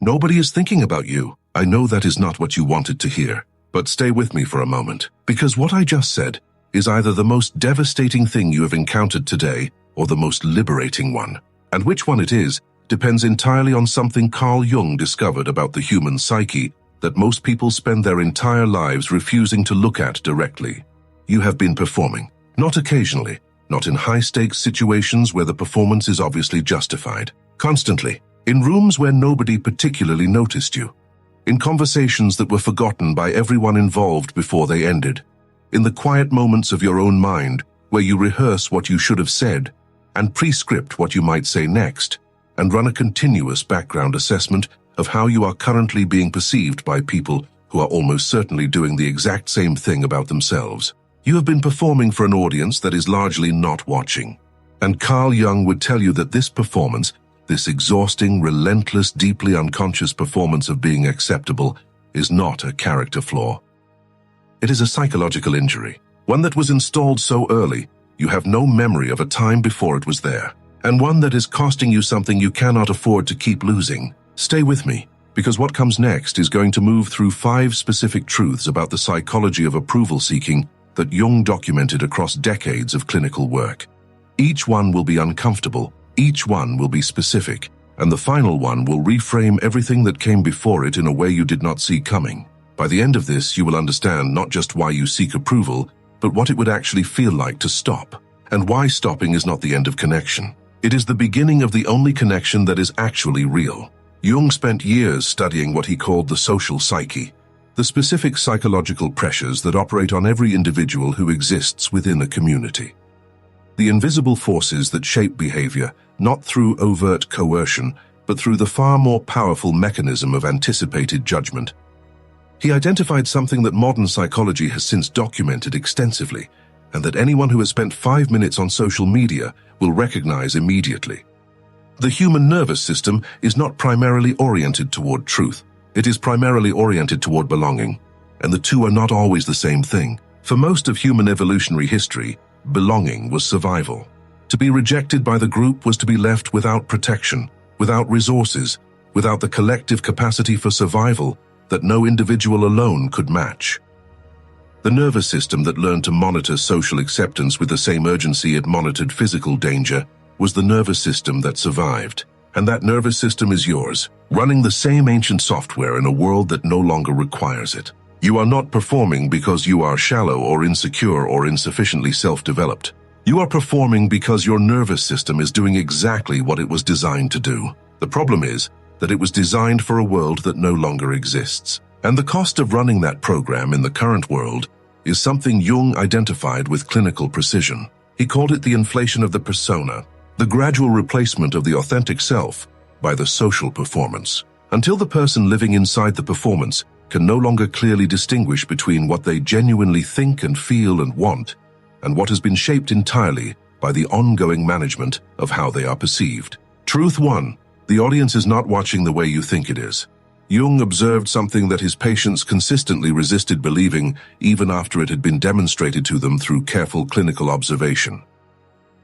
Nobody is thinking about you. I know that is not what you wanted to hear, but stay with me for a moment, because what I just said is either the most devastating thing you have encountered today or the most liberating one. And which one it is depends entirely on something Carl Jung discovered about the human psyche that most people spend their entire lives refusing to look at directly. You have been performing, not occasionally, not in high-stakes situations where the performance is obviously justified, constantly, in rooms where nobody particularly noticed you, in conversations that were forgotten by everyone involved before they ended, in the quiet moments of your own mind where you rehearse what you should have said and pre-script what you might say next, and run a continuous background assessment of how you are currently being perceived by people who are almost certainly doing the exact same thing about themselves. You have been performing for an audience that is largely not watching. And Carl Jung would tell you that this performance, this exhausting, relentless, deeply unconscious performance of being acceptable, is not a character flaw. It is a psychological injury, one that was installed so early, you have no memory of a time before it was there, and one that is costing you something you cannot afford to keep losing. Stay with me, because what comes next is going to move through 5 specific truths about the psychology of approval seeking that Jung documented across decades of clinical work. Each one will be uncomfortable, each one will be specific, and the final one will reframe everything that came before it in a way you did not see coming. By the end of this, you will understand not just why you seek approval, but what it would actually feel like to stop, and why stopping is not the end of connection. It is the beginning of the only connection that is actually real. Jung spent years studying what he called the social psyche, the specific psychological pressures that operate on every individual who exists within a community. The invisible forces that shape behavior, not through overt coercion, but through the far more powerful mechanism of anticipated judgment. He identified something that modern psychology has since documented extensively, and that anyone who has spent 5 minutes on social media will recognize immediately. The human nervous system is not primarily oriented toward truth. It is primarily oriented toward belonging, and the two are not always the same thing. For most of human evolutionary history, belonging was survival. To be rejected by the group was to be left without protection, without resources, without the collective capacity for survival that no individual alone could match. The nervous system that learned to monitor social acceptance with the same urgency it monitored physical danger was the nervous system that survived. And that nervous system is yours, running the same ancient software in a world that no longer requires it. You are not performing because you are shallow or insecure or insufficiently self-developed. You are performing because your nervous system is doing exactly what it was designed to do. The problem is that it was designed for a world that no longer exists. And the cost of running that program in the current world is something Jung identified with clinical precision. He called it the inflation of the persona, the gradual replacement of the authentic self by the social performance, until the person living inside the performance can no longer clearly distinguish between what they genuinely think and feel and want, and what has been shaped entirely by the ongoing management of how they are perceived. Truth 1. The audience is not watching the way you think it is. Jung observed something that his patients consistently resisted believing even after it had been demonstrated to them through careful clinical observation.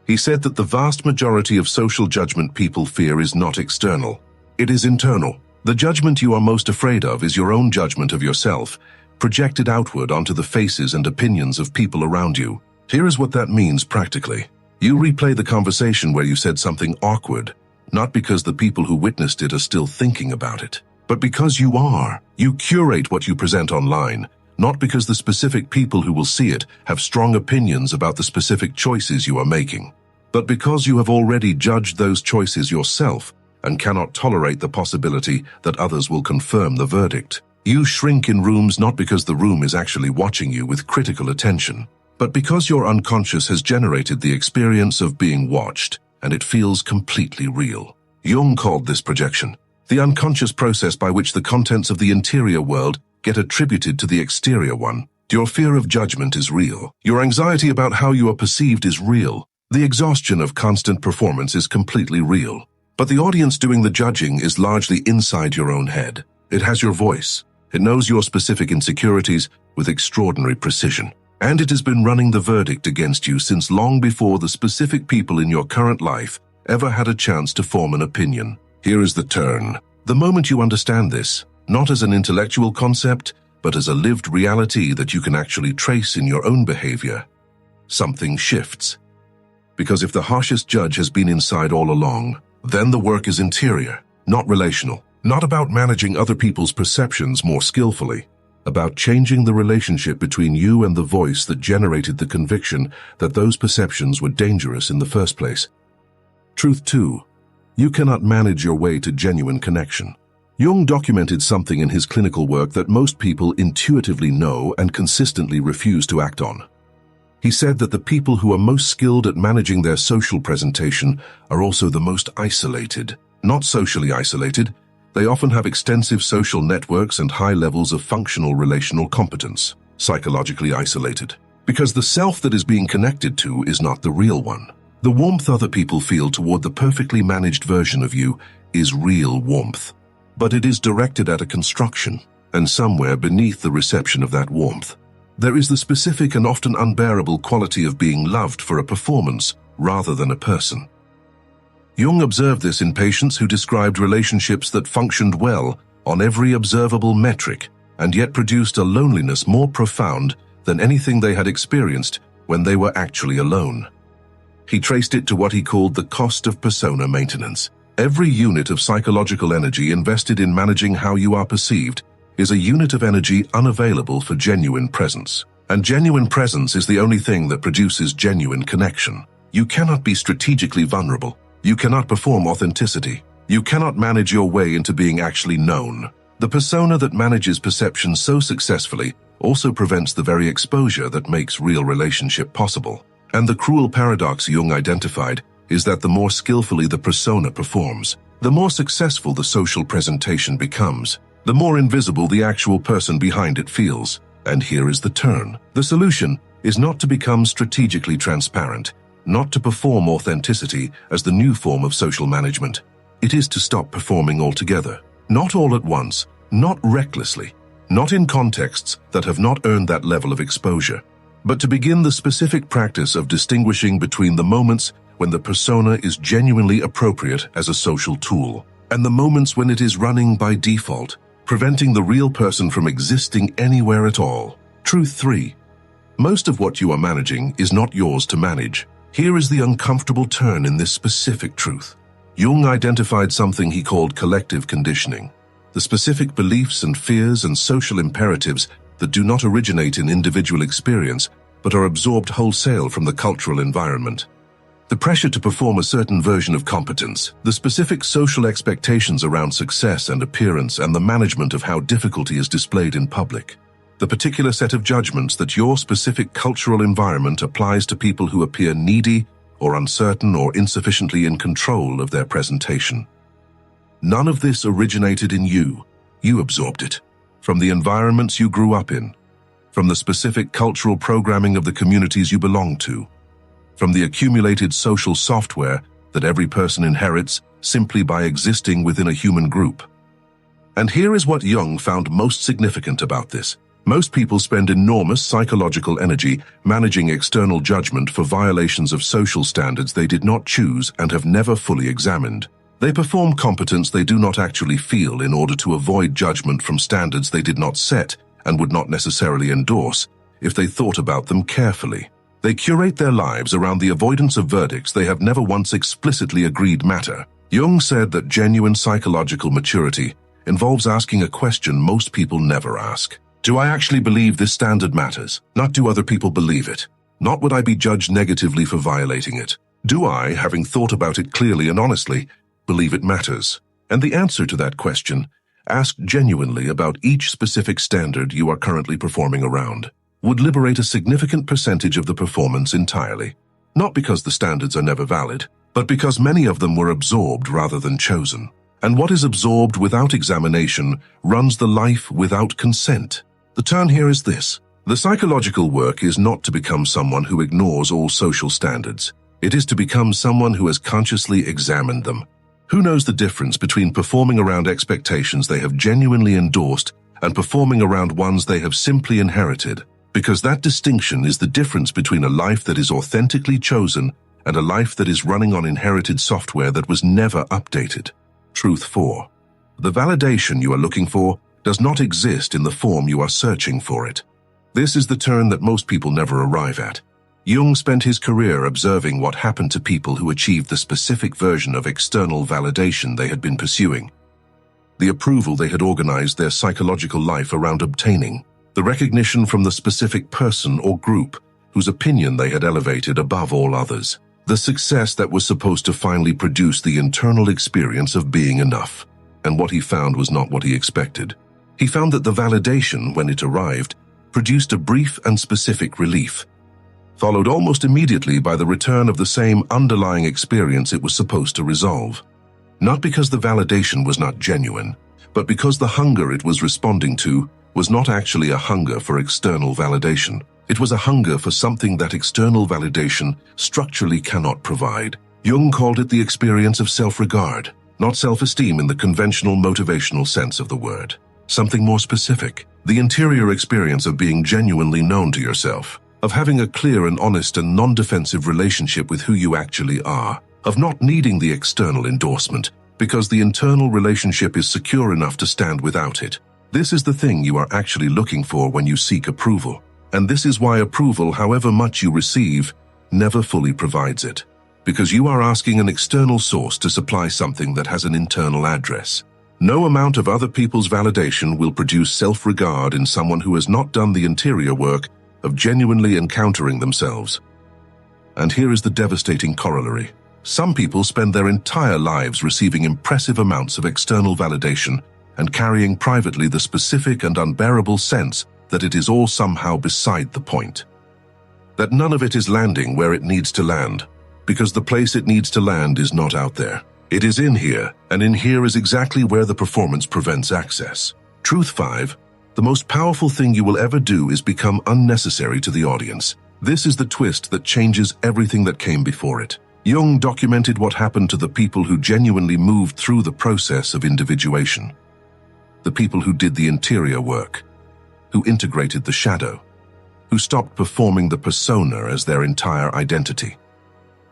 He said that the vast majority of social judgment people fear is not external. It is internal. The judgment you are most afraid of is your own judgment of yourself, projected outward onto the faces and opinions of people around you. Here is what that means practically. You replay the conversation where you said something awkward, not because the people who witnessed it are still thinking about it, but because you are. You curate what you present online, not because the specific people who will see it have strong opinions about the specific choices you are making, but because you have already judged those choices yourself and cannot tolerate the possibility that others will confirm the verdict. You shrink in rooms not because the room is actually watching you with critical attention, but because your unconscious has generated the experience of being watched, and it feels completely real. Jung called this projection, the unconscious process by which the contents of the interior world get attributed to the exterior one. Your fear of judgment is real. Your anxiety about how you are perceived is real. The exhaustion of constant performance is completely real. But the audience doing the judging is largely inside your own head. It has your voice. It knows your specific insecurities with extraordinary precision. And it has been running the verdict against you since long before the specific people in your current life ever had a chance to form an opinion. Here is the turn. The moment you understand this, not as an intellectual concept, but as a lived reality that you can actually trace in your own behavior, something shifts. Because if the harshest judge has been inside all along, then the work is interior, not relational, not about managing other people's perceptions more skillfully, about changing the relationship between you and the voice that generated the conviction that those perceptions were dangerous in the first place. Truth 2. You cannot manage your way to genuine connection. Jung documented something in his clinical work that most people intuitively know and consistently refuse to act on. He said that the people who are most skilled at managing their social presentation are also the most isolated. Not socially isolated, they often have extensive social networks and high levels of functional relational competence. Psychologically isolated. Because the self that is being connected to is not the real one. The warmth other people feel toward the perfectly managed version of you is real warmth. But it is directed at a construction, and somewhere beneath the reception of that warmth, there is the specific and often unbearable quality of being loved for a performance rather than a person. Jung observed this in patients who described relationships that functioned well on every observable metric and yet produced a loneliness more profound than anything they had experienced when they were actually alone. He traced it to what he called the cost of persona maintenance. Every unit of psychological energy invested in managing how you are perceived is a unit of energy unavailable for genuine presence. And genuine presence is the only thing that produces genuine connection. You cannot be strategically vulnerable. You cannot perform authenticity. You cannot manage your way into being actually known. The persona that manages perception so successfully also prevents the very exposure that makes real relationship possible. And the cruel paradox Jung identified is that the more skillfully the persona performs, the more successful the social presentation becomes, the more invisible the actual person behind it feels. And here is the turn. The solution is not to become strategically transparent, not to perform authenticity as the new form of social management. It is to stop performing altogether. Not all at once, not recklessly, not in contexts that have not earned that level of exposure, but to begin the specific practice of distinguishing between the moments when the persona is genuinely appropriate as a social tool, and the moments when it is running by default, preventing the real person from existing anywhere at all. Truth 3. Most of what you are managing is not yours to manage. Here is the uncomfortable turn in this specific truth. Jung identified something he called collective conditioning, the specific beliefs and fears and social imperatives that do not originate in individual experience, but are absorbed wholesale from the cultural environment. The pressure to perform a certain version of competence, the specific social expectations around success and appearance, and the management of how difficulty is displayed in public. The particular set of judgments that your specific cultural environment applies to people who appear needy or uncertain or insufficiently in control of their presentation. None of this originated in you. You absorbed it from the environments you grew up in, from the specific cultural programming of the communities you belong to, from the accumulated social software that every person inherits simply by existing within a human group. And here is what Jung found most significant about this. Most people spend enormous psychological energy managing external judgment for violations of social standards they did not choose and have never fully examined. They perform competence they do not actually feel in order to avoid judgment from standards they did not set and would not necessarily endorse if they thought about them carefully. They curate their lives around the avoidance of verdicts they have never once explicitly agreed matter. Jung said that genuine psychological maturity involves asking a question most people never ask. Do I actually believe this standard matters? Not do other people believe it? Not would I be judged negatively for violating it? Do I, having thought about it clearly and honestly, believe it matters? And the answer to that question, asked genuinely about each specific standard you are currently performing around, would liberate a significant percentage of the performance entirely. Not because the standards are never valid, but because many of them were absorbed rather than chosen. And what is absorbed without examination runs the life without consent. The turn here is this. The psychological work is not to become someone who ignores all social standards. It is to become someone who has consciously examined them. Who knows the difference between performing around expectations they have genuinely endorsed and performing around ones they have simply inherited? Because that distinction is the difference between a life that is authentically chosen and a life that is running on inherited software that was never updated. Truth 4. The validation you are looking for does not exist in the form you are searching for it. This is the turn that most people never arrive at. Jung spent his career observing what happened to people who achieved the specific version of external validation they had been pursuing, the approval they had organized their psychological life around obtaining, the recognition from the specific person or group whose opinion they had elevated above all others, the success that was supposed to finally produce the internal experience of being enough. And what he found was not what he expected. He found that the validation, when it arrived, produced a brief and specific relief, followed almost immediately by the return of the same underlying experience it was supposed to resolve. Not because the validation was not genuine, but because the hunger it was responding to was not actually a hunger for external validation. It was a hunger for something that external validation structurally cannot provide. Jung called it the experience of self-regard, not self-esteem in the conventional motivational sense of the word. Something more specific, the interior experience of being genuinely known to yourself, of having a clear and honest and non-defensive relationship with who you actually are, of not needing the external endorsement, because the internal relationship is secure enough to stand without it. This is the thing you are actually looking for when you seek approval. And this is why approval, however much you receive, never fully provides it. Because you are asking an external source to supply something that has an internal address. No amount of other people's validation will produce self-regard in someone who has not done the interior work of genuinely encountering themselves. And here is the devastating corollary. Some people spend their entire lives receiving impressive amounts of external validation and carrying privately the specific and unbearable sense that it is all somehow beside the point. That none of it is landing where it needs to land, because the place it needs to land is not out there. It is in here, and in here is exactly where the performance prevents access. Truth 5. The most powerful thing you will ever do is become unnecessary to the audience. This is the twist that changes everything that came before it. Jung documented what happened to the people who genuinely moved through the process of individuation. The people who did the interior work, who integrated the shadow, who stopped performing the persona as their entire identity,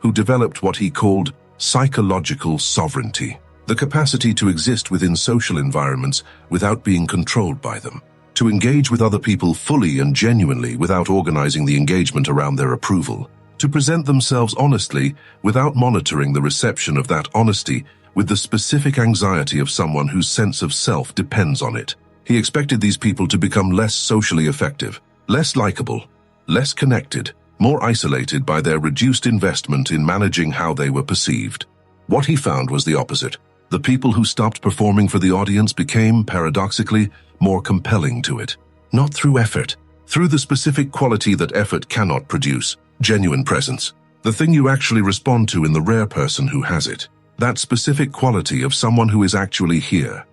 who developed what he called psychological sovereignty, the capacity to exist within social environments without being controlled by them, to engage with other people fully and genuinely without organizing the engagement around their approval, to present themselves honestly without monitoring the reception of that honesty with the specific anxiety of someone whose sense of self depends on it. He expected these people to become less socially effective, less likable, less connected, more isolated by their reduced investment in managing how they were perceived. What he found was the opposite. The people who stopped performing for the audience became, paradoxically, more compelling to it. Not through effort, through the specific quality that effort cannot produce, genuine presence, the thing you actually respond to in the rare person who has it. That specific quality of someone who is actually here,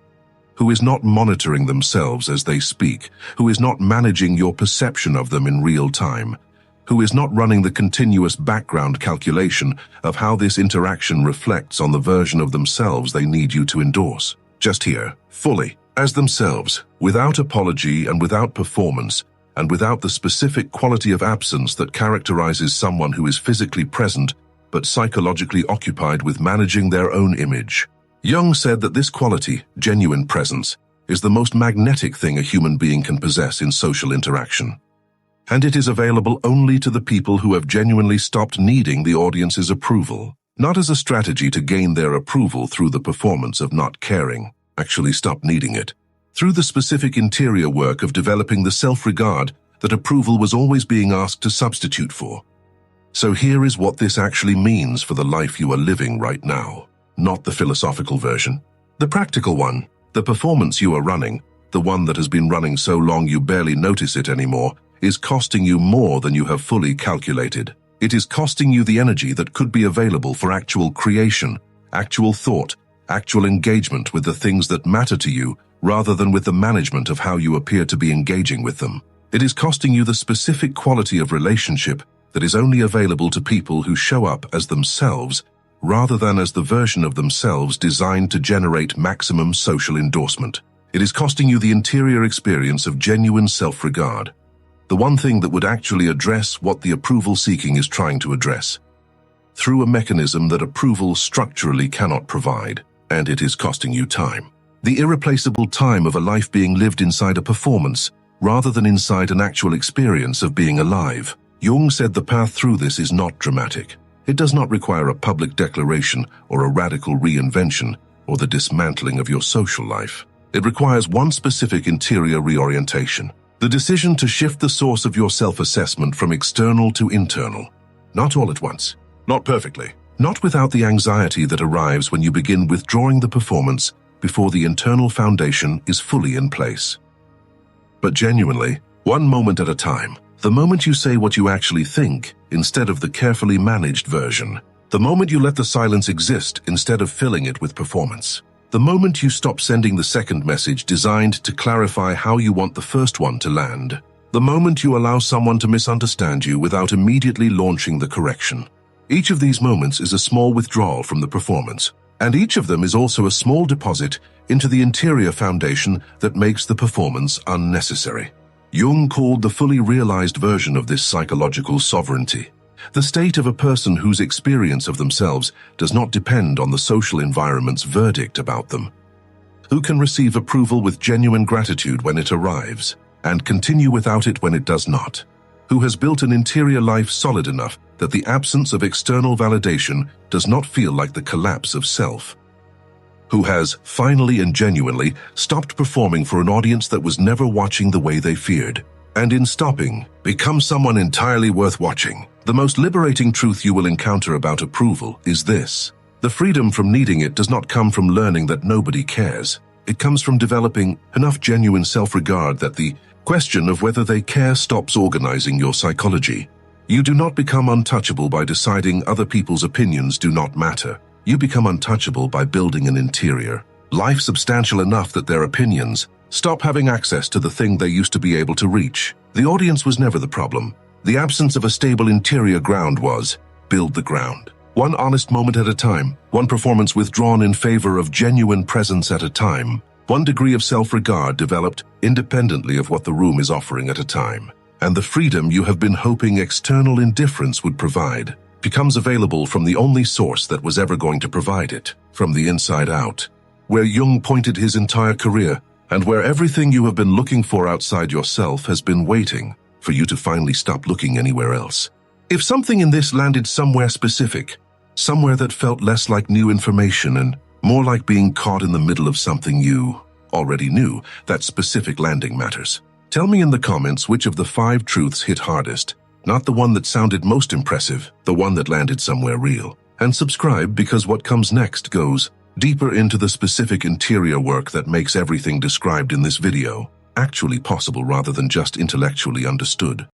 who is not monitoring themselves as they speak, who is not managing your perception of them in real time, who is not running the continuous background calculation of how this interaction reflects on the version of themselves they need you to endorse. Just here, fully, as themselves, without apology and without performance, and without the specific quality of absence that characterizes someone who is physically present but psychologically occupied with managing their own image. Jung said that this quality, genuine presence, is the most magnetic thing a human being can possess in social interaction. And it is available only to the people who have genuinely stopped needing the audience's approval, not as a strategy to gain their approval through the performance of not caring, actually stop needing it, through the specific interior work of developing the self-regard that approval was always being asked to substitute for. So here is what this actually means for the life you are living right now. Not the philosophical version, the practical one, the performance you are running, the one that has been running so long you barely notice it anymore, is costing you more than you have fully calculated. It is costing you the energy that could be available for actual creation, actual thought, actual engagement with the things that matter to you, rather than with the management of how you appear to be engaging with them. It is costing you the specific quality of relationship that is only available to people who show up as themselves, rather than as the version of themselves designed to generate maximum social endorsement. It is costing you the interior experience of genuine self-regard, the one thing that would actually address what the approval seeking is trying to address, through a mechanism that approval structurally cannot provide, and it is costing you time. the irreplaceable time of a life being lived inside a performance, rather than inside an actual experience of being alive. Jung said the path through this is not dramatic. It does not require a public declaration or a radical reinvention or the dismantling of your social life. It requires one specific interior reorientation, the decision to shift the source of your self-assessment from external to internal. Not all at once, not perfectly, not without the anxiety that arrives when you begin withdrawing the performance before the internal foundation is fully in place. But genuinely, one moment at a time. The moment you say what you actually think instead of the carefully managed version. The moment you let the silence exist instead of filling it with performance. The moment you stop sending the second message designed to clarify how you want the first one to land. The moment you allow someone to misunderstand you without immediately launching the correction. Each of these moments is a small withdrawal from the performance, and each of them is also a small deposit into the interior foundation that makes the performance unnecessary. Jung called the fully realized version of this psychological sovereignty, the state of a person whose experience of themselves does not depend on the social environment's verdict about them, who can receive approval with genuine gratitude when it arrives, and continue without it when it does not, who has built an interior life solid enough that the absence of external validation does not feel like the collapse of self, who has, finally and genuinely, stopped performing for an audience that was never watching the way they feared, and in stopping, become someone entirely worth watching. The most liberating truth you will encounter about approval is this: the freedom from needing it does not come from learning that nobody cares. It comes from developing enough genuine self-regard that the question of whether they care stops organizing your psychology. You do not become untouchable by deciding other people's opinions do not matter. You become untouchable by building an interior life substantial enough that their opinions stop having access to the thing they used to be able to reach. The audience was never the problem. The absence of a stable interior ground was. Build the ground. One honest moment at a time, one performance withdrawn in favor of genuine presence at a time, one degree of self-regard developed independently of what the room is offering at a time. And the freedom you have been hoping external indifference would provide becomes available from the only source that was ever going to provide it, from the inside out, where Jung pointed his entire career, and where everything you have been looking for outside yourself has been waiting for you to finally stop looking anywhere else. If something in this landed somewhere specific, somewhere that felt less like new information and more like being caught in the middle of something you already knew, that specific landing matters. Tell me in the comments which of the 5 truths hit hardest. Not the one that sounded most impressive, the one that landed somewhere real. And subscribe, because what comes next goes deeper into the specific interior work that makes everything described in this video actually possible rather than just intellectually understood.